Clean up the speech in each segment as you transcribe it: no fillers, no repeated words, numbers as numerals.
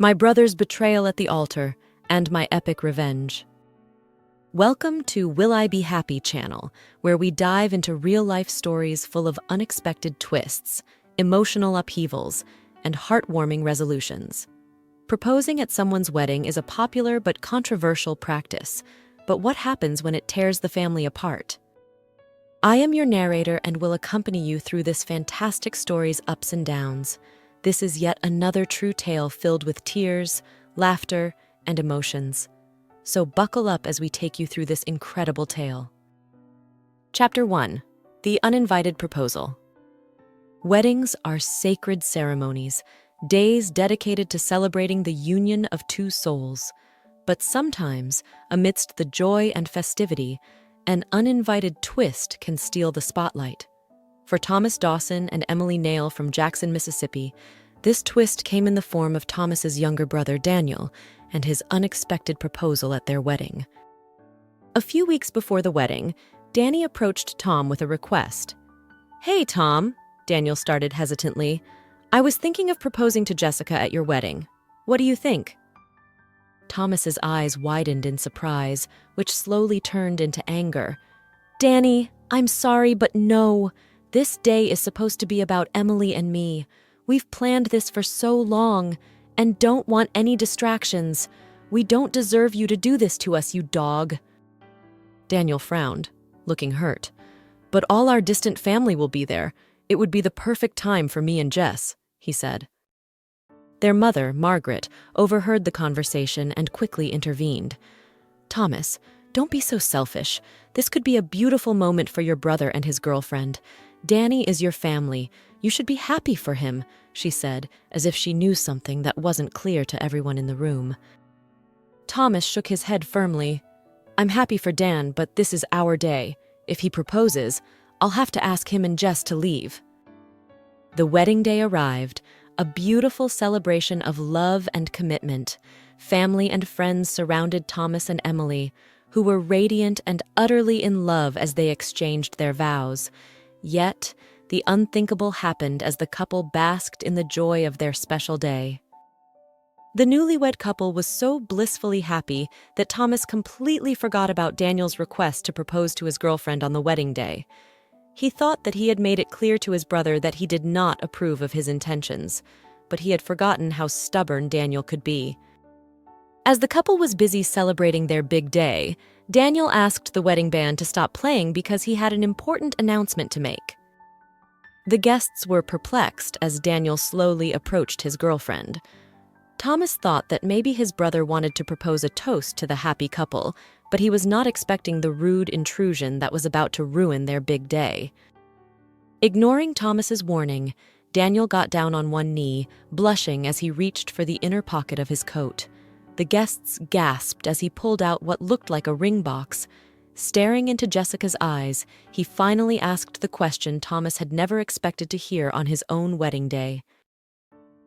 My brother's betrayal at the altar, and my epic revenge. Welcome to Will I Be Happy channel, where we dive into real-life stories full of unexpected twists, emotional upheavals, and heartwarming resolutions. Proposing at someone's wedding is a popular but controversial practice, but what happens when it tears the family apart? I am your narrator and will accompany you through this fantastic story's ups and downs. This is yet another true tale filled with tears, laughter, and emotions. So buckle up as we take you through this incredible tale. Chapter 1. The Uninvited Proposal. Weddings are sacred ceremonies, days dedicated to celebrating the union of two souls. But sometimes, amidst the joy and festivity, an uninvited twist can steal the spotlight. For Thomas Dawson and Emily Nail from Jackson, Mississippi, this twist came in the form of Thomas's younger brother Daniel and his unexpected proposal at their wedding. A few weeks before the wedding, Danny approached Tom with a request. "Hey, Tom," Daniel started hesitantly. "I was thinking of proposing to Jessica at your wedding. What do you think?" Thomas's eyes widened in surprise, which slowly turned into anger. "Danny, I'm sorry, but no. This day is supposed to be about Emily and me. We've planned this for so long and don't want any distractions. We don't deserve you to do this to us, you dog." Daniel frowned, looking hurt. "But all our distant family will be there. It would be the perfect time for me and Jess," he said. Their mother, Margaret, overheard the conversation and quickly intervened. "Thomas, don't be so selfish. This could be a beautiful moment for your brother and his girlfriend. Danny is your family. You should be happy for him," she said, as if she knew something that wasn't clear to everyone in the room. Thomas shook his head firmly. "I'm happy for Dan, but this is our day. If he proposes, I'll have to ask him and Jess to leave." The wedding day arrived, a beautiful celebration of love and commitment. Family and friends surrounded Thomas and Emily, who were radiant and utterly in love as they exchanged their vows. Yet, the unthinkable happened as the couple basked in the joy of their special day. The newlywed couple was so blissfully happy that Thomas completely forgot about Daniel's request to propose to his girlfriend on the wedding day. He thought that he had made it clear to his brother that he did not approve of his intentions, but he had forgotten how stubborn Daniel could be. As the couple was busy celebrating their big day, Daniel asked the wedding band to stop playing because he had an important announcement to make. The guests were perplexed as Daniel slowly approached his girlfriend. Thomas thought that maybe his brother wanted to propose a toast to the happy couple, but he was not expecting the rude intrusion that was about to ruin their big day. Ignoring Thomas's warning, Daniel got down on one knee, blushing as he reached for the inner pocket of his coat. The guests gasped as he pulled out what looked like a ring box. Staring into Jessica's eyes, he finally asked the question Thomas had never expected to hear on his own wedding day.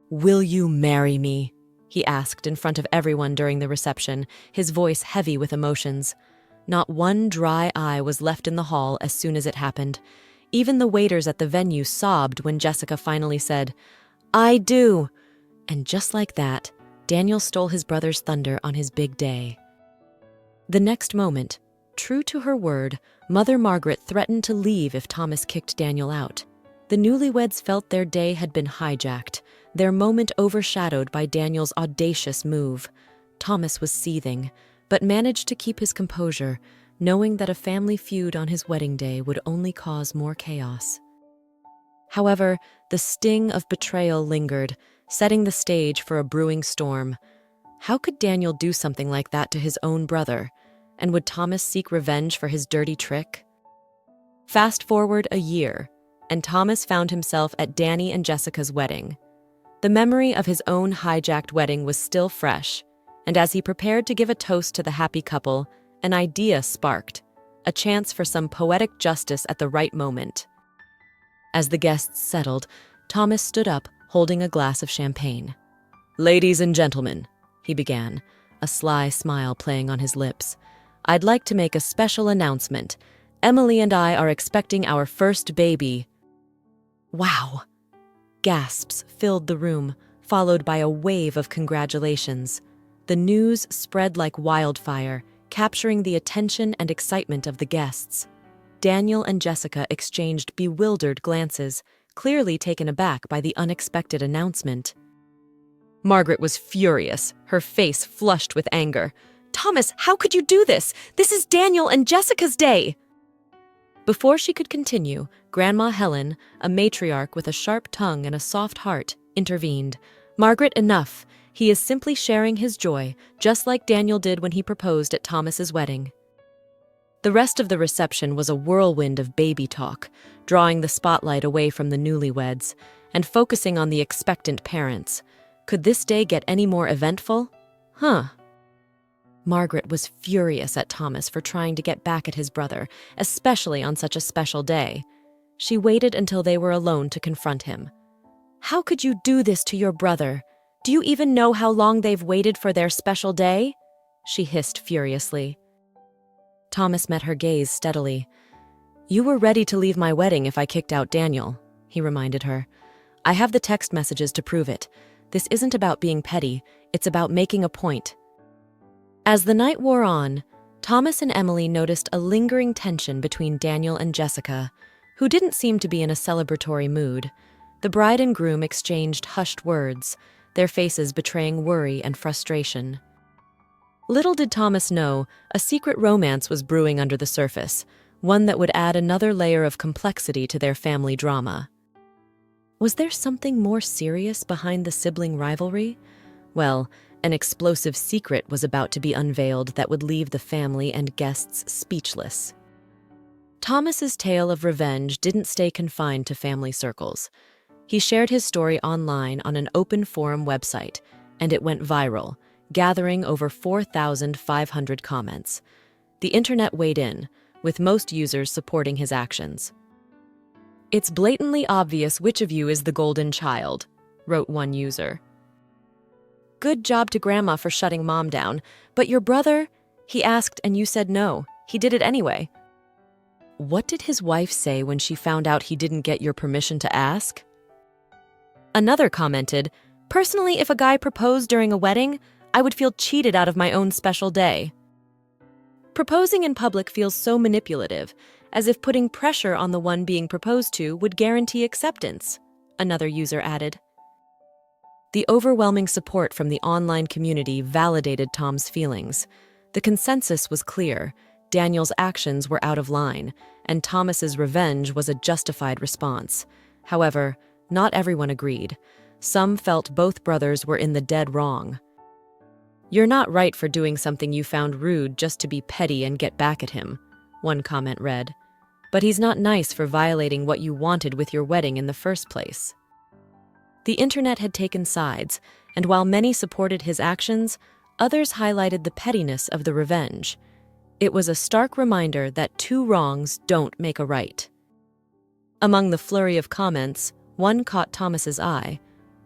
"Will you marry me?" he asked in front of everyone during the reception, his voice heavy with emotions. Not one dry eye was left in the hall as soon as it happened. Even the waiters at the venue sobbed when Jessica finally said, "I do." And just like that, Daniel stole his brother's thunder on his big day. The next moment, true to her word, Mother Margaret threatened to leave if Thomas kicked Daniel out. The newlyweds felt their day had been hijacked, their moment overshadowed by Daniel's audacious move. Thomas was seething, but managed to keep his composure, knowing that a family feud on his wedding day would only cause more chaos. However, the sting of betrayal lingered, setting the stage for a brewing storm. How could Daniel do something like that to his own brother? And would Thomas seek revenge for his dirty trick? Fast forward a year, and Thomas found himself at Danny and Jessica's wedding. The memory of his own hijacked wedding was still fresh, and as he prepared to give a toast to the happy couple, an idea sparked, a chance for some poetic justice at the right moment. As the guests settled, Thomas stood up, holding a glass of champagne. "Ladies and gentlemen," he began, a sly smile playing on his lips, "I'd like to make a special announcement. Emily and I are expecting our first baby." Wow! Gasps filled the room, followed by a wave of congratulations. The news spread like wildfire, capturing the attention and excitement of the guests. Daniel and Jessica exchanged bewildered glances, clearly taken aback by the unexpected announcement. Margaret was furious, her face flushed with anger. "Thomas, how could you do this? This is Daniel and Jessica's day!" Before she could continue, Grandma Helen, a matriarch with a sharp tongue and a soft heart, intervened. "Margaret, enough. He is simply sharing his joy, just like Daniel did when he proposed at Thomas's wedding." The rest of the reception was a whirlwind of baby talk, drawing the spotlight away from the newlyweds and focusing on the expectant parents. Could this day get any more eventful? Margaret was furious at Thomas for trying to get back at his brother, especially on such a special day. She waited until they were alone to confront him. "How could you do this to your brother? Do you even know how long they've waited for their special day?" she hissed furiously. Thomas met her gaze steadily. "You were ready to leave my wedding if I kicked out Daniel," he reminded her. "I have the text messages to prove it. This isn't about being petty, it's about making a point." As the night wore on, Thomas and Emily noticed a lingering tension between Daniel and Jessica, who didn't seem to be in a celebratory mood. The bride and groom exchanged hushed words, their faces betraying worry and frustration. Little did Thomas know, a secret romance was brewing under the surface, one that would add another layer of complexity to their family drama. Was there something more serious behind the sibling rivalry? Well, an explosive secret was about to be unveiled that would leave the family and guests speechless. Thomas's tale of revenge didn't stay confined to family circles. He shared his story online on an open forum website, and it went viral, gathering over 4,500 comments. The internet weighed in, with most users supporting his actions. "It's blatantly obvious which of you is the golden child," wrote one user. "Good job to Grandma for shutting Mom down, but your brother, he asked and you said no. He did it anyway." "What did his wife say when she found out he didn't get your permission to ask?" Another commented, "Personally, if a guy proposed during a wedding, I would feel cheated out of my own special day." Proposing in public feels so manipulative, as if putting pressure on the one being proposed to would guarantee acceptance, another user added. The overwhelming support from the online community validated Tom's feelings. The consensus was clear: Daniel's actions were out of line, and Thomas's revenge was a justified response. However, not everyone agreed. Some felt both brothers were in the dead wrong. "You're not right for doing something you found rude just to be petty and get back at him," one comment read. "But he's not nice for violating what you wanted with your wedding in the first place." The internet had taken sides, and while many supported his actions, others highlighted the pettiness of the revenge. It was a stark reminder that two wrongs don't make a right. Among the flurry of comments, one caught Thomas's eye.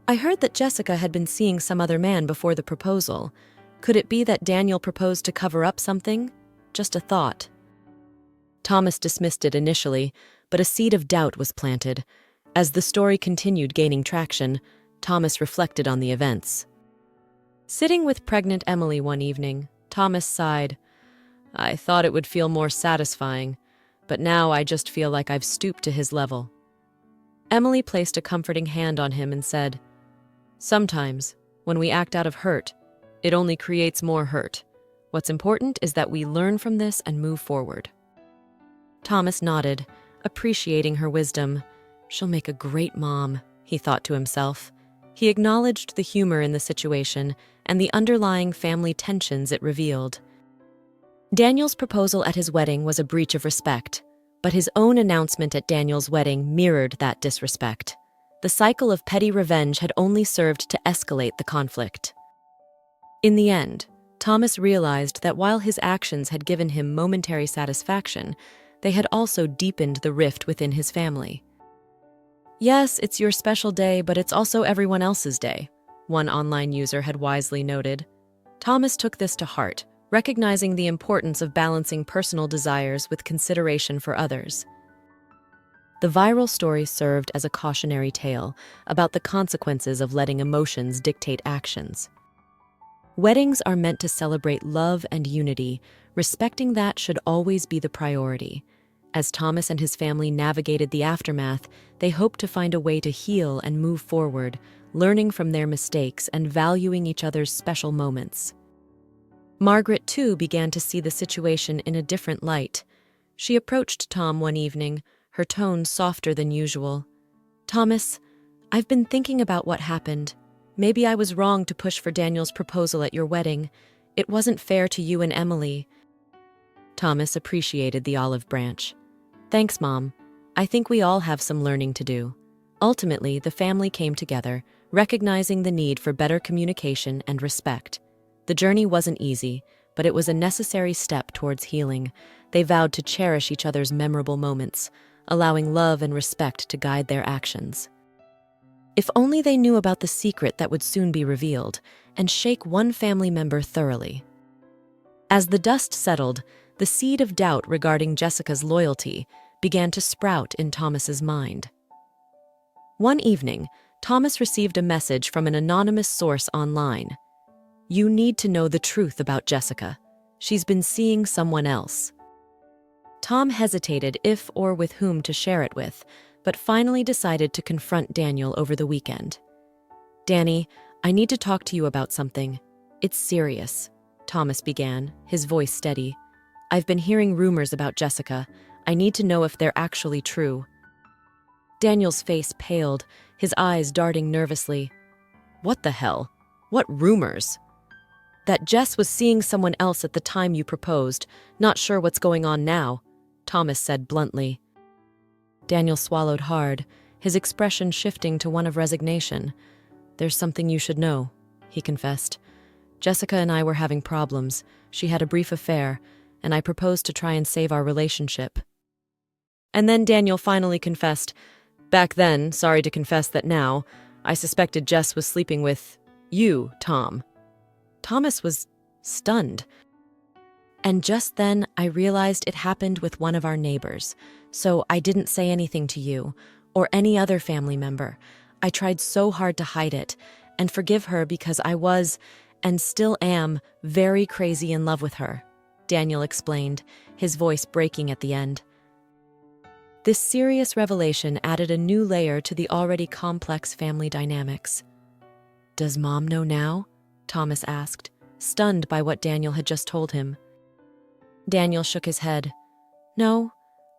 "I heard that Jessica had been seeing some other man before the proposal. Could it be that Daniel proposed to cover up something? Just a thought." Thomas dismissed it initially, but a seed of doubt was planted. As the story continued gaining traction, Thomas reflected on the events. Sitting with pregnant Emily one evening, Thomas sighed. "I thought it would feel more satisfying, but now I just feel like I've stooped to his level." Emily placed a comforting hand on him and said, "Sometimes, when we act out of hurt, it only creates more hurt. What's important is that we learn from this and move forward." Thomas nodded, appreciating her wisdom. "She'll make a great mom," he thought to himself. He acknowledged the humor in the situation and the underlying family tensions it revealed. Daniel's proposal at his wedding was a breach of respect, but his own announcement at Daniel's wedding mirrored that disrespect. The cycle of petty revenge had only served to escalate the conflict. In the end, Thomas realized that while his actions had given him momentary satisfaction, they had also deepened the rift within his family. "Yes, it's your special day, but it's also everyone else's day," one online user had wisely noted. Thomas took this to heart, recognizing the importance of balancing personal desires with consideration for others. The viral story served as a cautionary tale about the consequences of letting emotions dictate actions. Weddings are meant to celebrate love and unity. Respecting that should always be the priority. As Thomas and his family navigated the aftermath, they hoped to find a way to heal and move forward, learning from their mistakes and valuing each other's special moments. Margaret, too, began to see the situation in a different light. She approached Tom one evening, her tone softer than usual. "Thomas, I've been thinking about what happened. Maybe I was wrong to push for Daniel's proposal at your wedding. It wasn't fair to you and Emily." Thomas appreciated the olive branch. "Thanks, Mom. I think we all have some learning to do." Ultimately, the family came together, recognizing the need for better communication and respect. The journey wasn't easy, but it was a necessary step towards healing. They vowed to cherish each other's memorable moments, allowing love and respect to guide their actions. If only they knew about the secret that would soon be revealed, and shake one family member thoroughly. As the dust settled, the seed of doubt regarding Jessica's loyalty began to sprout in Thomas's mind. One evening, Thomas received a message from an anonymous source online. "You need to know the truth about Jessica. She's been seeing someone else." Tom hesitated if or with whom to share it with, but finally decided to confront Daniel over the weekend. "Danny, I need to talk to you about something. It's serious," Thomas began, his voice steady. "I've been hearing rumors about Jessica. I need to know if they're actually true." Daniel's face paled, his eyes darting nervously. "What the hell? What rumors?" "That Jess was seeing someone else at the time you proposed. Not sure what's going on now," Thomas said bluntly. Daniel swallowed hard, his expression shifting to one of resignation. "There's something you should know," he confessed. "Jessica and I were having problems. She had a brief affair, and I proposed to try and save our relationship." And then Daniel finally confessed, "Back then, sorry to confess that now, I suspected Jess was sleeping with you, Tom." Thomas was stunned. "And just then, I realized it happened with one of our neighbors, so I didn't say anything to you or any other family member. I tried so hard to hide it and forgive her because I was, and still am, very crazy in love with her," Daniel explained, his voice breaking at the end. This serious revelation added a new layer to the already complex family dynamics. "Does Mom know now?" Thomas asked, stunned by what Daniel had just told him. Daniel shook his head. "No,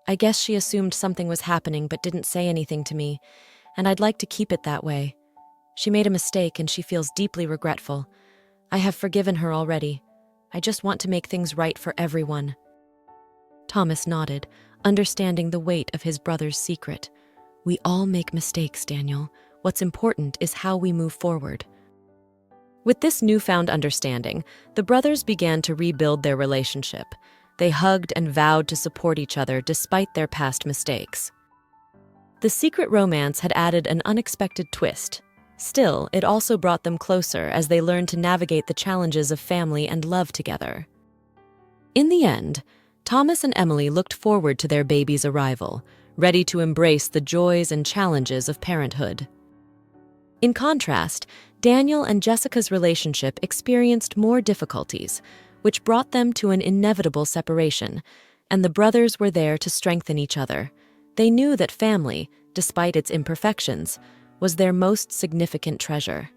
I guess she assumed something was happening but didn't say anything to me, and I'd like to keep it that way. She made a mistake and she feels deeply regretful. I have forgiven her already. I just want to make things right for everyone." Thomas nodded, understanding the weight of his brother's secret. "We all make mistakes, Daniel. What's important is how we move forward." With this newfound understanding, the brothers began to rebuild their relationship. They hugged and vowed to support each other despite their past mistakes. The secret romance had added an unexpected twist. Still, it also brought them closer as they learned to navigate the challenges of family and love together. In the end, Thomas and Emily looked forward to their baby's arrival, ready to embrace the joys and challenges of parenthood. In contrast, Daniel and Jessica's relationship experienced more difficulties, which brought them to an inevitable separation, and the brothers were there to strengthen each other. They knew that family, despite its imperfections, was their most significant treasure.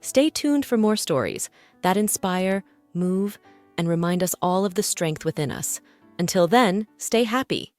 Stay tuned for more stories that inspire, move, and remind us all of the strength within us. Until then, stay happy.